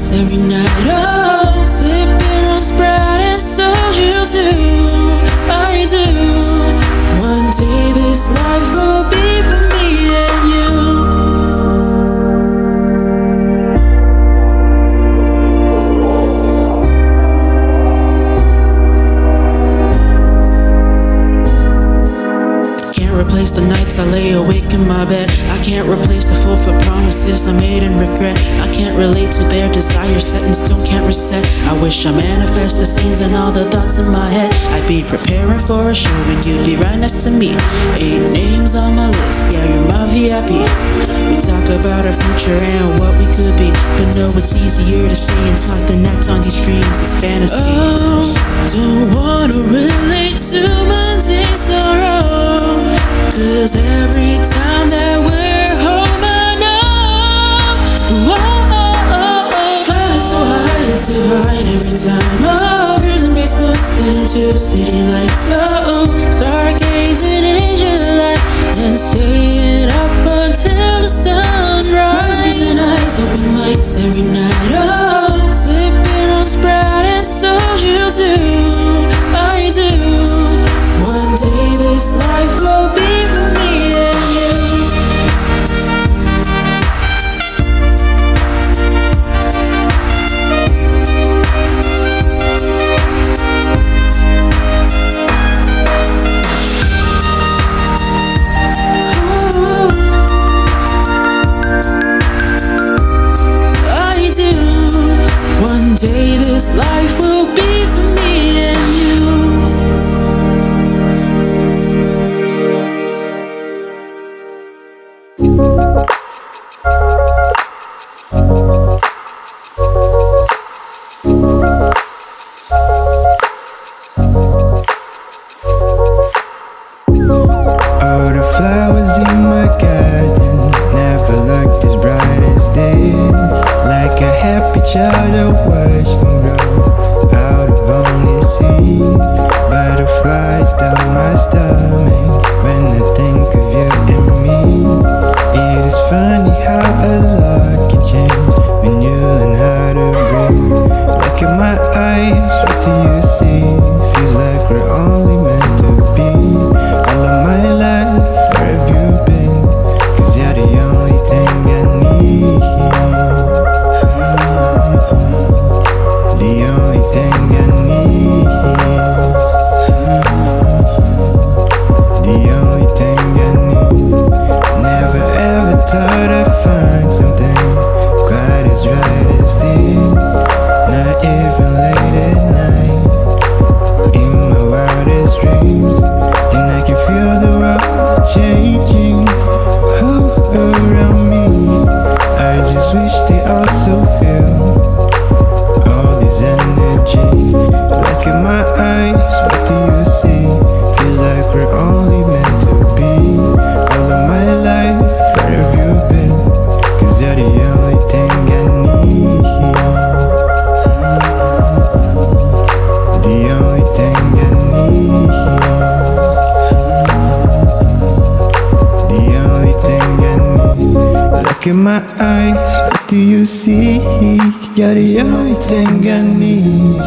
mics every night. Oh, sipping on Sprite and soju too. I do. One day this life will be for me and you. Replace the nights I lay awake in my bed. I can't replace the fulfilled promises I made and regret. I can't relate to their desires set in stone, can't reset. I wish I manifest the scenes and all the thoughts in my head. I'd be preparing for a show and you'd be right next to me. 8 names on my list, yeah, you're my VIP. We talk about our future and what we could be, but no, it's easier to say and talk than act on these screens. It's fantasy. Oh, don't wanna relate to mundane sorrow, 'cause every time that we're home I know, sky so high it's divine every time. Oh, cruising base boosted into the city lights. Oh, stargazing angel light and staying up until the sunrise. Reason eyes open mics every night. Oh, sipping on Sprite and soju too. I do. One day this life will be for me and you. I do. One day this life will be for me and you. All the flowers in my garden never looked as bright as this. Like a happy child I watched them grow out of only seeds. Butterflies down my stomach when I think of you and me. It is funny how a lot can change when you learn how to breathe. Look at my eyes, what do you see? Feels like we're only meant to be. All of my life, where have you been? 'Cause you're the only thing I need. The only thing I need. The only thing I need. Never ever thought I'd find something quite as right as this. Not even late at night, in my wildest dreams. And I can feel the world changing around me. I just wish they also feel all this energy. Look at my eyes, what do you see? Feels like we're only meant to be. All of my life, where have you been? 'Cause you're the only thing I need. The only thing I need. The only thing I need. Look at my eyes, what do you see? You're the only thing I need.